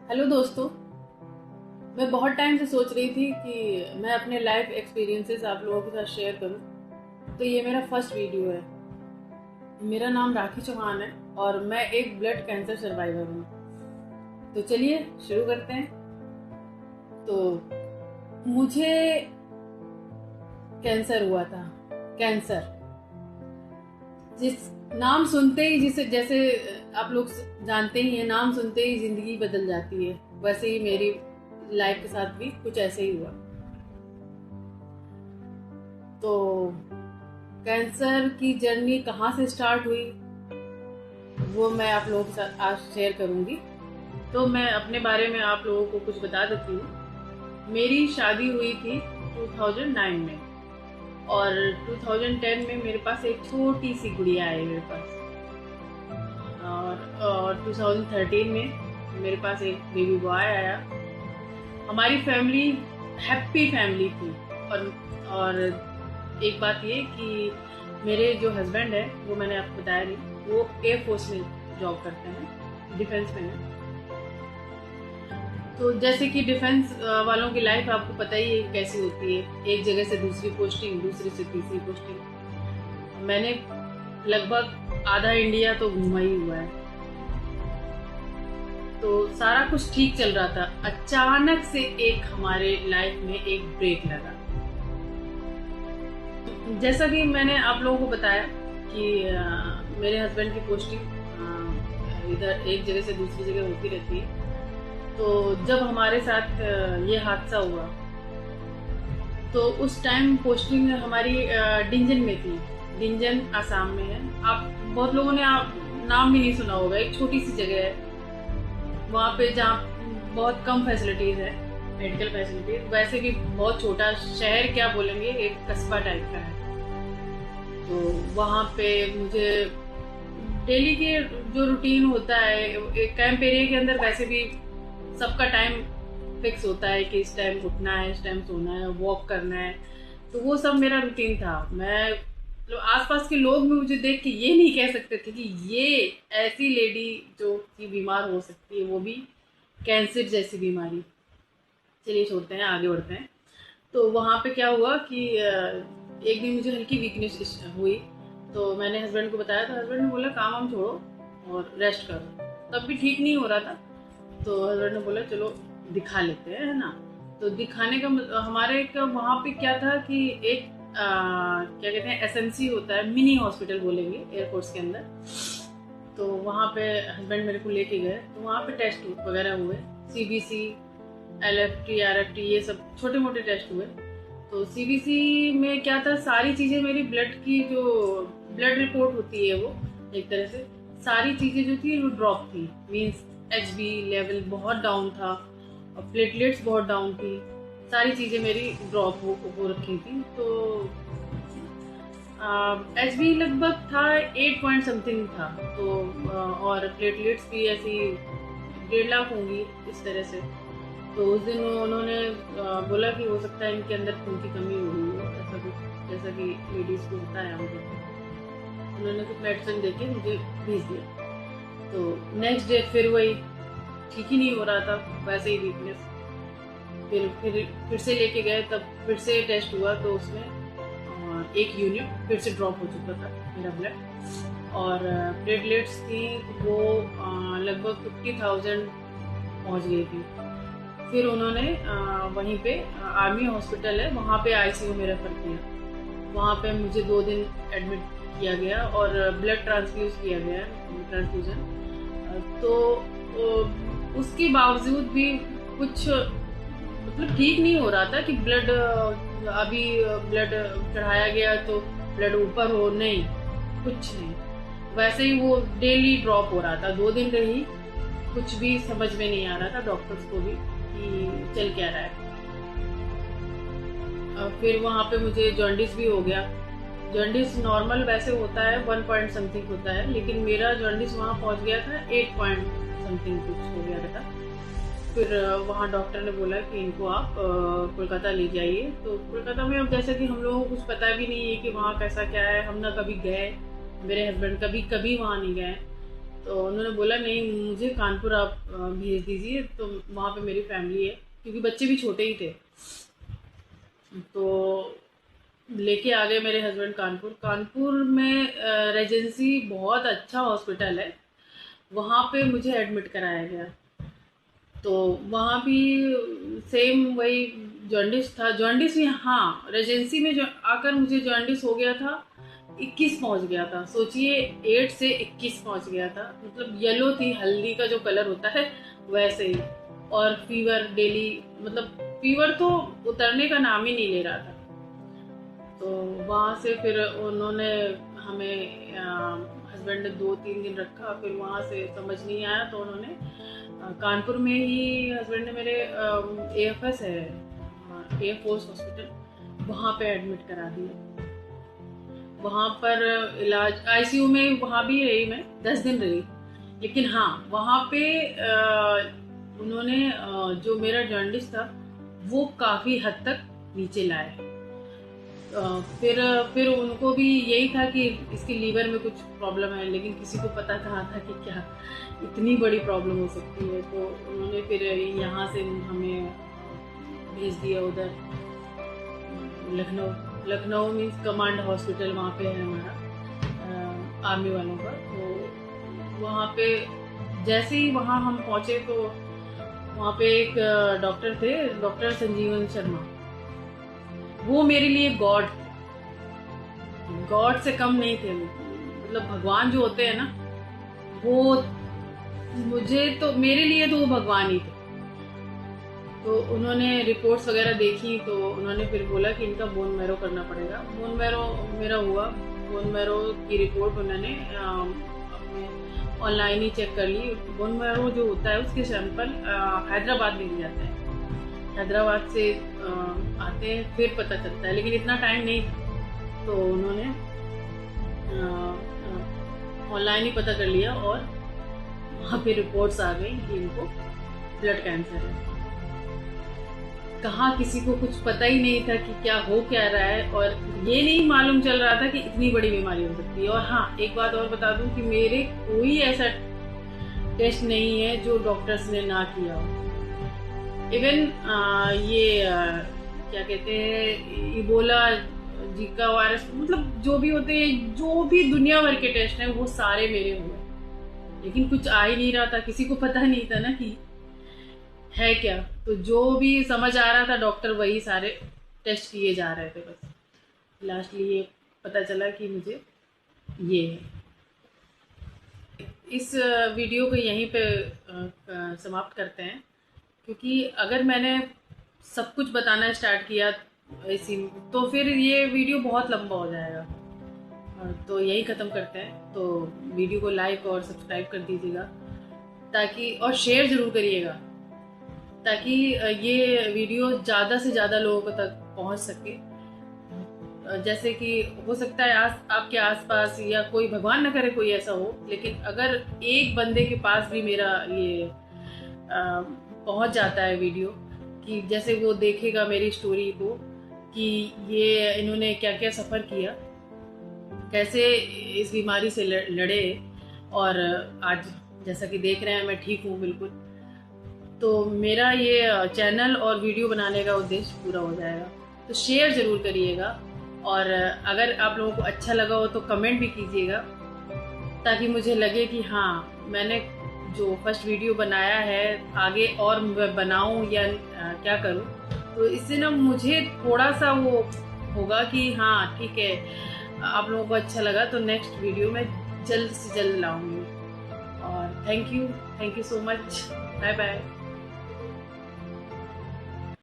Hello दोस्तों। मैं बहुत टाइम से सोच रही थी कि मैं अपने लाइफ एक्सपीरियंसेस आप लोगों के साथ शेयर करूं। तो ये मेरा फर्स्ट वीडियो है। मेरा नाम राखी चौहान है और मैं एक ब्लड कैंसर सर्वाइवर हूँ। तो चलिए शुरू करते हैं। तो मुझे कैंसर हुआ था। कैंसर जिस नाम सुनते ही जिसे जैसे आप लोग जानते ही हैं, नाम सुनते ही जिंदगी बदल जाती है, वैसे ही मेरी लाइफ के साथ भी कुछ ऐसे ही हुआ। तो कैंसर की जर्नी कहाँ से स्टार्ट हुई वो मैं आप लोगों के साथ आज शेयर करूंगी। तो मैं अपने बारे में आप लोगों को कुछ बता देती हूँ। मेरी शादी हुई थी 2009 में और 2010 में मेरे पास एक छोटी सी गुड़िया आई मेरे पास। और 2013 में मेरे पास एक बेबी बॉय आया। हमारी फैमिली हैप्पी फैमिली थी। और एक बात ये कि मेरे जो हस्बैंड है वो मैंने आपको बताया नहीं, वो एयरफोर्स में जॉब करते हैं, डिफेंस में है। तो जैसे कि डिफेंस वालों की लाइफ आपको पता ही है कैसी होती है, एक जगह से दूसरी पोस्टिंग, दूसरी से तीसरी पोस्टिंग। मैंने लगभग आधा इंडिया तो घूमा ही हुआ है। तो सारा कुछ ठीक चल रहा था। अचानक से एक हमारे लाइफ में एक ब्रेक लगा। जैसा कि मैंने आप लोगों को बताया कि मेरे हस्बैंड की पोस्टिंग इधर एक जगह से दूसरी जगह होती रहती है। तो जब हमारे साथ ये हादसा हुआ तो उस टाइम पोस्टिंग हमारी डिंजन में थी। डिंजन आसाम में है। आप बहुत लोगों ने नाम भी नहीं सुना होगा। एक छोटी सी जगह है वहाँ पे जहाँ बहुत कम फैसिलिटीज है, मेडिकल फैसिलिटीज। वैसे भी बहुत छोटा शहर, क्या बोलेंगे, एक कस्बा टाइप का है। तो वहाँ पे मुझे डेली के जो रूटीन होता है एक कैंप एरिया के अंदर, वैसे भी सबका टाइम फिक्स होता है कि इस टाइम उठना है, इस टाइम सोना है, वॉक करना है। तो वो सब मेरा रूटीन था। मैं आसपास के लोग भी मुझे देख के ये नहीं कह सकते थे कि ये ऐसी लेडी जो कि बीमार हो सकती है, वो भी कैंसर जैसी बीमारी। चलिए छोड़ते हैं, आगे बढ़ते हैं। तो वहाँ पे क्या हुआ कि एक दिन मुझे हल्की वीकनेस हुई। तो मैंने हस्बैंड को बताया। तो हस्बैंड ने बोला काम हम छोड़ो और रेस्ट करो। तब भी ठीक नहीं हो रहा था। तो हस्बैंड ने बोला चलो दिखा लेते हैं, है ना। तो दिखाने का हमारे का वहाँ पे क्या था कि एक क्या कहते हैं, एसएमसी होता है, मिनी हॉस्पिटल बोलेंगे एयरफोर्स के अंदर। तो वहाँ पे हस्बैंड मेरे को लेके गए। तो वहाँ पे टेस्ट वगैरह हुए, सीबीसी, एलएफटी, आरएफटी, ये सब छोटे मोटे टेस्ट हुए। तो सीबीसी में क्या था, सारी चीज़ें मेरी ब्लड की जो ब्लड रिपोर्ट होती है वो एक तरह से सारी चीज़ें जो थी वो ड्रॉप थी। मीन्स एचबी लेवल बहुत डाउन था और प्लेटलेट्स बहुत डाउन थी। सारी चीज़ें मेरी ड्रॉप हो रखी थी। तो एचबी लगभग था 8 पॉइंट समथिंग था। तो और प्लेटलेट्स भी ऐसी 1.5 लाख होंगी इस तरह से। तो उस दिन उन्होंने बोला कि हो सकता है इनके अंदर खून की कमी हो गई हो, ऐसा कुछ, जैसा कि लेडीज़ को होता है मुझे। उन्होंने कुछ मेडिसिन दे के मुझे भेज दिया। तो नेक्स्ट डे फिर वही, ठीक ही नहीं हो रहा था, वैसे ही वीकनेस। फिर से लेके गए, तब फिर से टेस्ट हुआ। तो उसमें एक यूनिट फिर से ड्रॉप हो चुका था मेरा ब्लड। और प्लेटलेट्स थी वो लगभग 50,000 पहुंच गई थी। फिर उन्होंने वहीं पे आर्मी हॉस्पिटल है, वहाँ पे आईसीयू में रेफर किया। वहाँ पे मुझे 2 दिन एडमिट किया गया और ब्लड ट्रांसफ्यूज किया गया, ट्रांसफ्यूजन। तो उसके बावजूद भी कुछ मतलब ठीक नहीं हो रहा था कि ब्लड अभी ब्लड चढ़ाया गया तो ब्लड ऊपर हो, नहीं, कुछ नहीं। वैसे ही वो डेली ड्रॉप हो रहा था। 2 दिन रही, कुछ भी समझ में नहीं आ रहा था डॉक्टर्स को भी कि चल क्या रहा है। फिर वहाँ पे मुझे जॉन्डिस भी हो गया। जॉन्डिस नॉर्मल वैसे होता है 1 पॉइंट समथिंग होता है, लेकिन मेरा जॉन्डिस वहाँ पहुँच गया था 8 पॉइंट समथिंग कुछ हो गया था। फिर वहाँ डॉक्टर ने बोला कि इनको आप कोलकाता ले जाइए। तो कोलकाता में अब जैसे कि हम लोगों को कुछ पता भी नहीं है कि वहाँ कैसा क्या है, हम ना कभी गए, मेरे हस्बैंड कभी वहाँ नहीं गए। तो उन्होंने बोला नहीं, मुझे कानपुर आप भेज दीजिए, तो वहाँ पे मेरी फैमिली है, क्योंकि बच्चे भी छोटे ही थे। तो लेके आ गए मेरे हस्बैंड कानपुर। कानपुर में रेजेंसी बहुत अच्छा हॉस्पिटल है, वहाँ पे मुझे एडमिट कराया गया। तो वहाँ भी सेम वही जॉन्डिस था। जॉन्डिस भी, हाँ, रेजेंसी में जो आकर मुझे जॉन्डिस हो गया था, 21 पहुँच गया था। सोचिए 8 से 21 पहुँच गया था, मतलब येलो थी, हल्दी का जो कलर होता है वैसे ही। और फीवर डेली, मतलब फीवर तो उतरने का नाम ही नहीं ले रहा था। तो वहाँ से फिर उन्होंने हमें, हस्बैंड ने 2-3 दिन रखा, फिर वहाँ से समझ नहीं आया तो उन्होंने कानपुर में ही, हस्बैंड ने मेरे AFS है, एयरफोर्स हॉस्पिटल, वहाँ पे एडमिट करा दिया। वहाँ पर इलाज ICU में, वहाँ भी रही मैं 10 दिन रही। लेकिन हाँ, वहाँ पे उन्होंने जो मेरा जॉन्डिस था वो काफ़ी हद तक नीचे लाए। फिर उनको भी यही था कि इसके लीवर में कुछ प्रॉब्लम है, लेकिन किसी को पता कहाँ था कि क्या इतनी बड़ी प्रॉब्लम हो सकती है। तो उन्होंने फिर यहाँ से हमें भेज दिया उधर लखनऊ मीन्स कमांड हॉस्पिटल, वहाँ पे है हमारा आर्मी वालों का। तो वहाँ पे जैसे ही वहाँ हम पहुँचे तो वहाँ पे एक डॉक्टर थे, डॉक्टर संजीवन शर्मा। वो मेरे लिए गॉड से कम नहीं थे, मतलब भगवान जो होते हैं ना, वो मेरे लिए तो वो भगवान ही थे। तो उन्होंने रिपोर्ट्स वगैरह देखी, तो उन्होंने फिर बोला कि इनका बोन मैरो करना पड़ेगा। बोन मैरो मेरा हुआ। बोन मैरो की रिपोर्ट उन्होंने अपने ऑनलाइन ही चेक कर ली। बोन मैरो जो होता है उसके सैंपल हैदराबाद में दिए जाते हैं, हैदराबाद से आते हैं, फिर पता चलता है, लेकिन इतना टाइम नहीं था। तो उन्होंने ऑनलाइन ही पता कर लिया और वहाँ पे रिपोर्ट्स आ गई कि इनको ब्लड कैंसर है। कहाँ किसी को कुछ पता ही नहीं था कि क्या हो क्या रहा है, और ये नहीं मालूम चल रहा था कि इतनी बड़ी बीमारी हो सकती है। और हाँ, एक बात और बता दूं कि मेरे कोई ऐसा टेस्ट नहीं है जो डॉक्टर्स ने ना किया हो। इवन क्या कहते हैं, इबोला, जीका वायरस, मतलब जो भी होते हैं, जो भी दुनिया भर के टेस्ट हैं, वो सारे मेरे हुए, लेकिन कुछ आ ही नहीं रहा था, किसी को पता नहीं था ना कि है क्या। तो जो भी समझ आ रहा था डॉक्टर वही सारे टेस्ट किए जा रहे थे। बस लास्टली ये पता चला कि मुझे ये है। इस वीडियो को यहीं पे समाप्त करते हैं, क्योंकि अगर मैंने सब कुछ बताना स्टार्ट किया इसी, तो फिर ये वीडियो बहुत लंबा हो जाएगा। तो यही ख़त्म करते हैं। तो वीडियो को लाइक और सब्सक्राइब कर दीजिएगा, ताकि, और शेयर ज़रूर करिएगा, ताकि ये वीडियो ज़्यादा से ज़्यादा लोगों तक पहुंच सके। जैसे कि हो सकता है आपके आसपास, या कोई, भगवान न करे कोई ऐसा हो, लेकिन अगर एक बंदे के पास भी मेरा ये पहुंच जाता है वीडियो, कि जैसे वो देखेगा मेरी स्टोरी को कि ये इन्होंने क्या क्या सफ़र किया, कैसे इस बीमारी से लड़े, और आज जैसा कि देख रहे हैं मैं ठीक हूँ बिल्कुल। तो मेरा ये चैनल और वीडियो बनाने का उद्देश्य पूरा हो जाएगा। तो शेयर ज़रूर करिएगा, और अगर आप लोगों को अच्छा लगा हो तो कमेंट भी कीजिएगा, ताकि मुझे लगे कि हाँ, मैंने जो फर्स्ट वीडियो बनाया है आगे और बनाऊं या क्या करूं। तो इससे ना मुझे थोड़ा सा वो होगा कि हाँ ठीक है, आप लोगों को अच्छा लगा, तो नेक्स्ट वीडियो मैं जल्द से जल्द लाऊंगी। और thank you so much. Bye bye.